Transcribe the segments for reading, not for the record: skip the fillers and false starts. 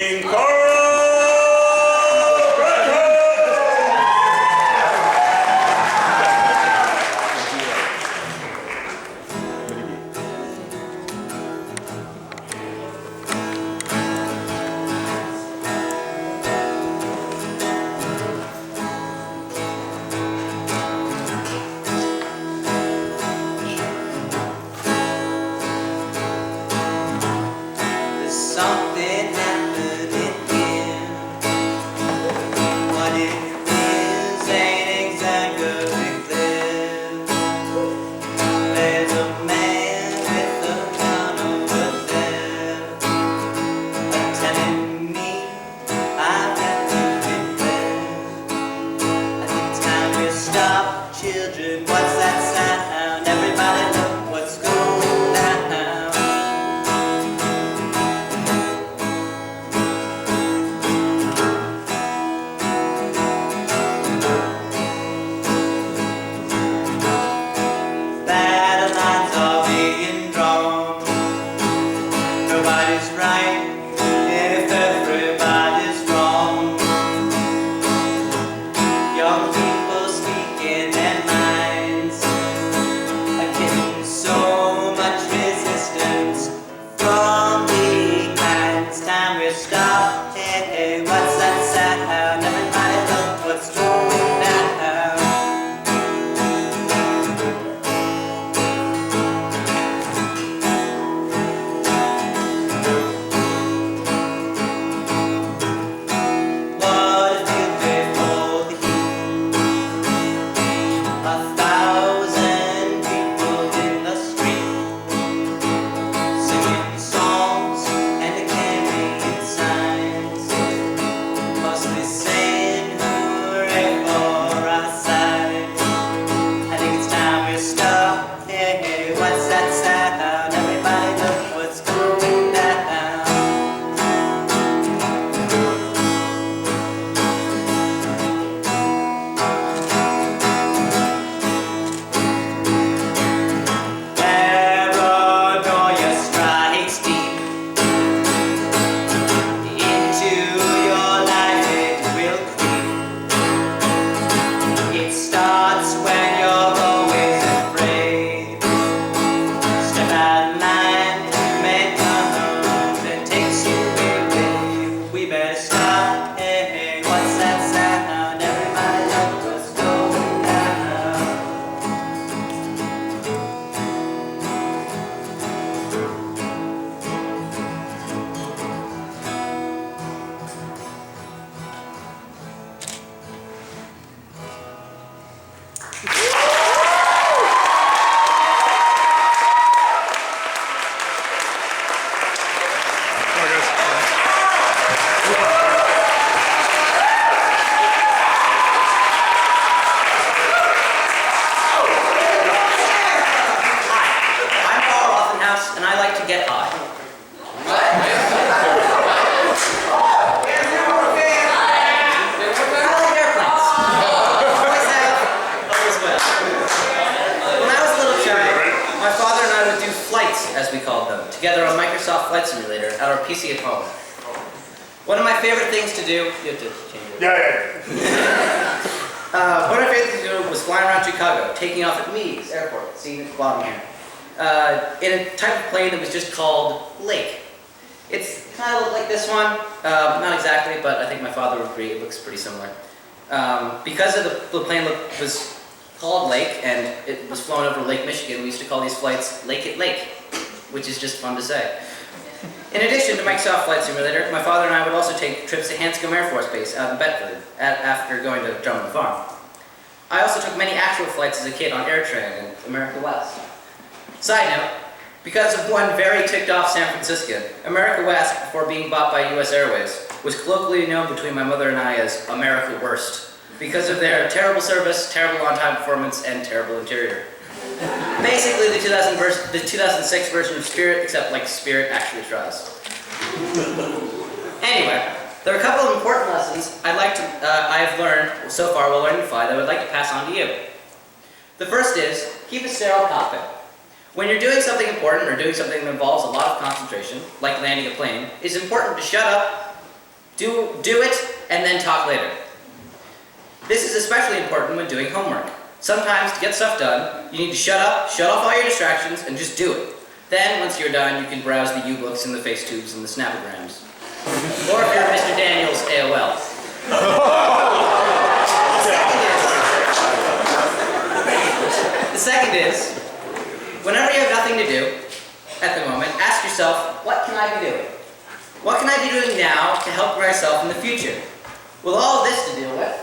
In Something happened in here. What it is ain't exactly clear. There's a man with a gun over there, telling me I've got to declare. I think it's time we stop, children. What's that sound? Everybody look what's going on. Battle lines are being drawn. Nobody's right if everybody's wrong. Young people speaking their minds are getting so much resistance from behind. It's time we stop. Hey, hey, what's that sound? Everybody look what's going down. What if you pay for the heat? 1,000 people in the street, singing songs and carrying signs, mostly saying hooray for our side. I think it's time we stop. Hey, hey, what's that sound? Everybody look what's going down. Paranoia strikes deep into your life, it will creep. It starts when you're always afraid. Step out of line, man comes and takes you away. We better stop. Hey, hey, what's that sound? Everybody look what's going down. I'm Rothenhaus, and I like to get high. I like airplanes. Always have, always will. When I was a little child, my father and I would do flights, as we called them, together on Microsoft Flight Simulator at our PC at home. One of my favorite things to do, you have to change it. One of my favorite things to do was flying around Chicago, taking off at Meade's Airport, seen at the bottom here, in a type of plane that was just called Lake. It's kind of like this one, not exactly, but I think my father would agree it looks pretty similar. Because of the plane was called Lake and it was flown over Lake Michigan, we used to call these flights Lake at Lake, which is just fun to say. In addition to Microsoft Flight Simulator, my father and I would also take trips to Hanscom Air Force Base out in Bedford after going to Drummond Farm. I also took many actual flights as a kid on AirTran and America West. Side note, because of one very ticked-off San Franciscan, America West, before being bought by US Airways, was colloquially known between my mother and I as America Worst, because of their terrible service, terrible on-time performance, and terrible interior. Basically the 2006 version of Spirit, except like Spirit actually tries. Anyway, there are a couple of important lessons I've learned so far while learning to fly that I would like to pass on to you. The first is, keep a sterile cockpit. When you're doing something important or doing something that involves a lot of concentration, like landing a plane, it's important to shut up, Do it, and then talk later. This is especially important when doing homework. Sometimes, to get stuff done, you need to shut up, shut off all your distractions, and just do it. Then, once you're done, you can browse the U-books and the Facetubes and the Snapograms. Or if you're Mr. Daniels, AOL. The second is, whenever you have nothing to do at the moment, ask yourself, what can I be doing? What can I be doing now to help myself in the future? With all of this to deal with,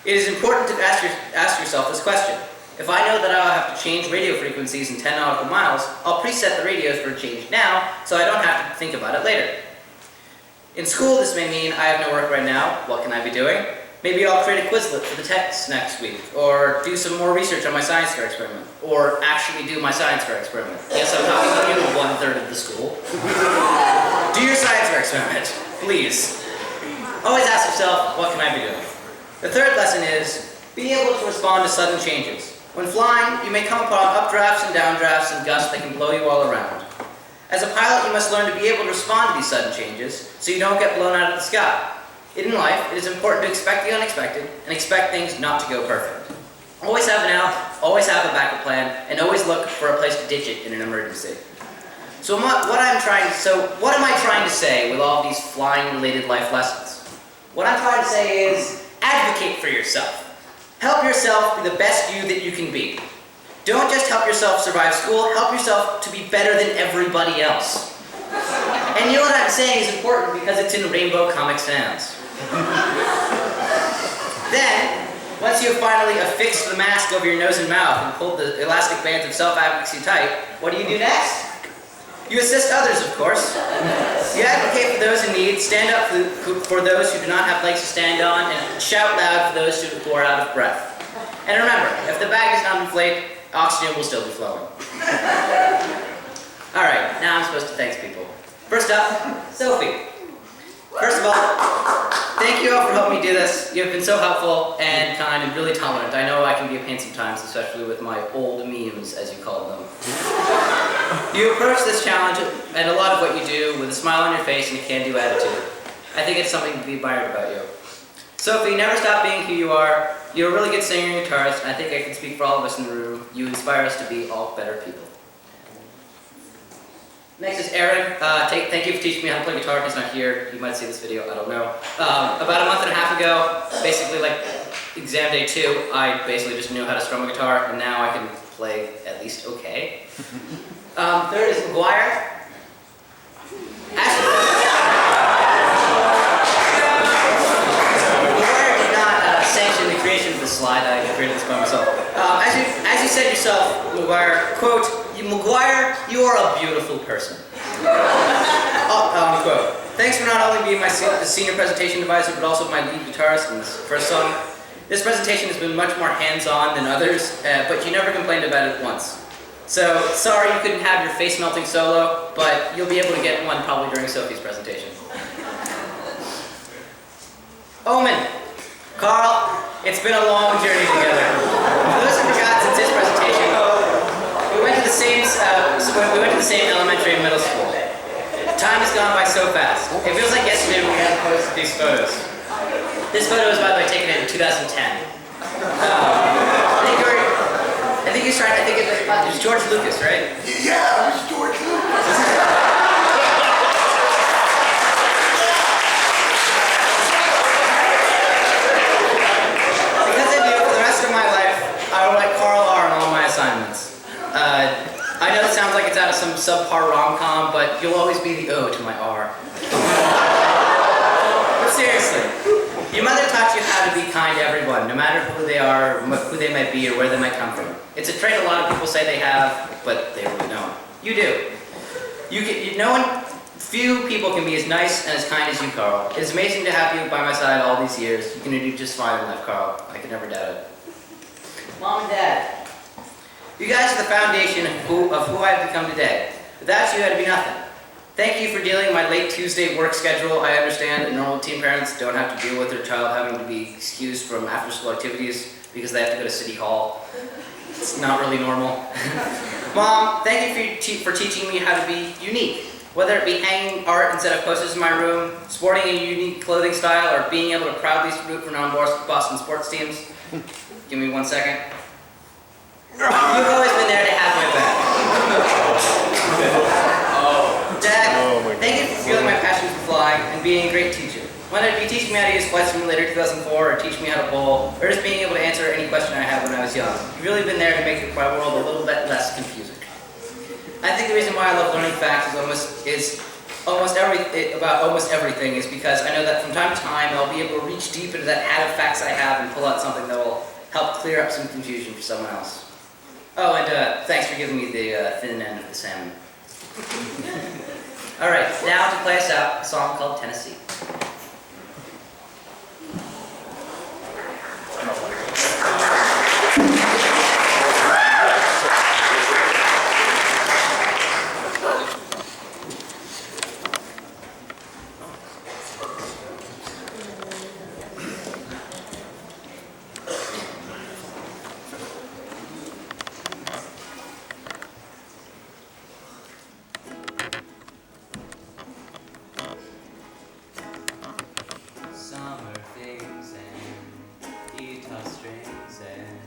it is important to ask yourself this question. If I know that I'll have to change radio frequencies in 10 nautical miles, I'll preset the radios for a change now, so I don't have to think about it later. In school, this may mean I have no work right now. What can I be doing? Maybe I'll create a Quizlet for the tests next week, or do some more research on my science fair experiment, or actually do my science fair experiment. Yes, I'm talking about you, 1/3 of the school. Do your science fair experiment, please. Always ask yourself, what can I be doing? The third lesson is, be able to respond to sudden changes. When flying, you may come upon updrafts and downdrafts and gusts that can blow you all around. As a pilot, you must learn to be able to respond to these sudden changes, so you don't get blown out of the sky. In life, it is important to expect the unexpected, and expect things not to go perfect. Always have an out, always have a backup plan, and always look for a place to ditch it in an emergency. So what am I trying to say with all these flying-related life lessons? What I'm trying to say is, advocate for yourself. Help yourself be the best you that you can be. Don't just help yourself survive school, help yourself to be better than everybody else. And you know what I'm saying is important because it's in Rainbow Comic Sans. Then, once you have finally affixed the mask over your nose and mouth and pulled the elastic bands of self-advocacy tight, what do you do next? You assist others, of course. You advocate for those in need, stand up for those who do not have legs to stand on, and shout loud for those who are out of breath. And remember, if the bag does not inflate, oxygen will still be flowing. Alright, now I'm supposed to thank people. First up, Sophie. First of all, thank you all for helping me do this. You have been so helpful and kind and really tolerant. I know I can be a pain sometimes, especially with my old memes, as you call them. You approach this challenge and a lot of what you do with a smile on your face and a can-do attitude. I think it's something to be admired about you. Sophie, never stop being who you are. You're a really good singer and guitarist, and I think I can speak for all of us in the room. You inspire us to be all better people. Next is Aaron. Thank you for teaching me how to play guitar. He's not here. You might see this video. I don't know. About a month and a half ago, basically like exam day 2, I basically just knew how to strum a guitar, and now I can play at least okay. Third is McGuire. McGuire did not sanction the creation of this slide. I created this by myself. As you said yourself, McGuire, quote, McGuire, you are a beautiful person. Quote. Thanks for not only being my senior presentation advisor, but also my lead guitarist in this first song. This presentation has been much more hands-on than others, but you never complained about it once. So, sorry you couldn't have your face-melting solo, but you'll be able to get one probably during Sophie's presentation. Omen. Carl, it's been a long journey together. For those who forgot since his presentation, we went to the same elementary and middle school. Time has gone by so fast. It feels like yesterday when we had posted these photos. This photo was, by the way, taken in 2010. I think it was George Lucas, right? Yeah, it was George Lucas. Because I do, for the rest of my life, I will let Carl R on all my assignments. I know it sounds like it's out of some subpar rom-com, but you'll always be the O to my R. But seriously, your mother taught you how to be kind to everyone, no matter who they are, who they might be, or where they might come from. It's a trait a lot of people say they have, but they really don't. You do. Few people can be as nice and as kind as you, Carl. It's amazing to have you by my side all these years. You're going to do just fine in life, Carl. I could never doubt it. Mom and Dad. You guys are the foundation of who I have become today. Without you, I'd be nothing. Thank you for dealing with my late Tuesday work schedule. I understand that normal teen parents don't have to deal with their child having to be excused from after-school activities because they have to go to City Hall. It's not really normal. Mom, thank you for teaching me how to be unique. Whether it be hanging art instead of posters in my room, sporting a unique clothing style, or being able to proudly root for non-Boston sports teams. Give me 1 second. You've always been there to have my back. Dad, thank you for fueling my passion for flying and being a great teacher. Whether it be teaching me how to use Flight Simulator 2004, or teaching me how to bowl, or just being able to answer any question I had when I was young, you've really been there to make my world a little bit less confusing. I think the reason why I love learning facts about almost everything is because I know that from time to time I'll be able to reach deep into that hat of facts I have and pull out something that will help clear up some confusion for someone else. Oh, and thanks for giving me the thin end of the salmon. All right, now to play us out a song called Tennessee. Summer things and guitar strings and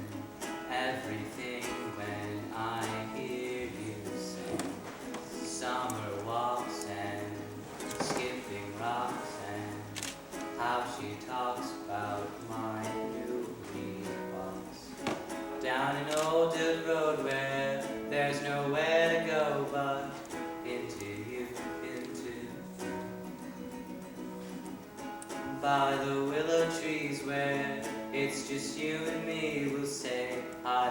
everything when I hear you sing. Summer walks and skipping rocks and how she talks about my new box. Down an old dirt road where there's nowhere to go but into you, into you. By the willow trees where it's just you and me, we'll say I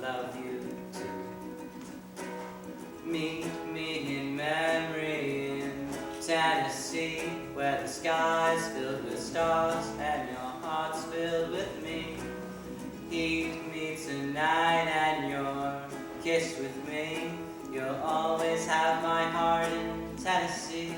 love you too. Meet me in memory in Tennessee, where the sky's filled with stars and your heart's filled with me. Heat me tonight and your kiss with me. You'll always have my heart in Tennessee.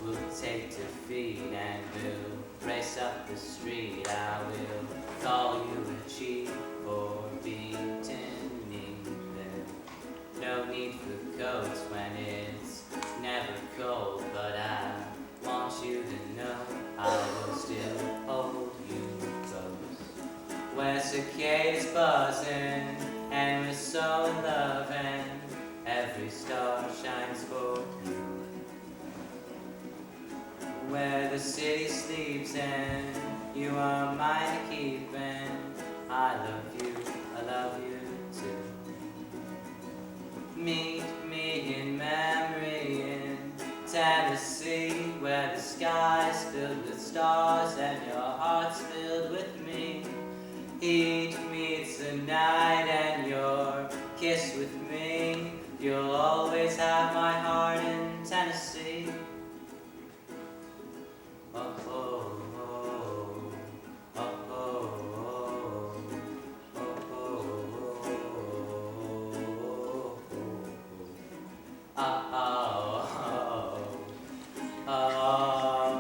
We'll take to feet and we'll race up the street. I will call you a cheat for beating me there. No need for coats when it's never cold, but I want you to know I will still hold you close. Where cicadas buzzing and we're so in love and every star shines for you. Where the city sleeps and you are mine to keep, and I love you too. Meet me in memory in Tennessee, where the sky's filled with stars and your heart's filled with me. Heat me tonight and your kiss with me. You'll always have my heart in Tennessee. Oh, oh, oh, oh, oh, oh,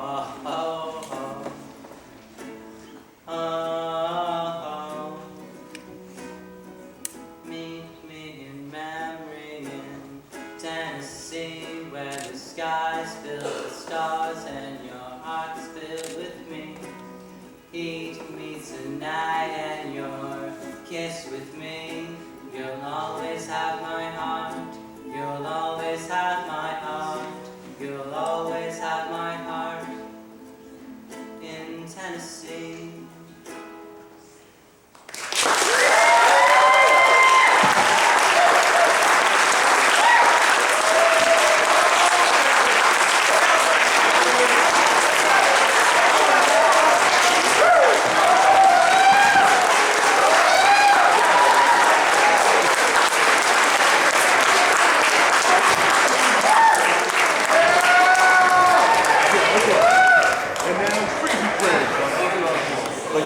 oh, oh, oh, oh. Meet me in memory in Tennessee, where the sky's filled with stars and your heart's filled with me. Heat me tonight and your kiss with me. You'll always have my heart. You'll always have my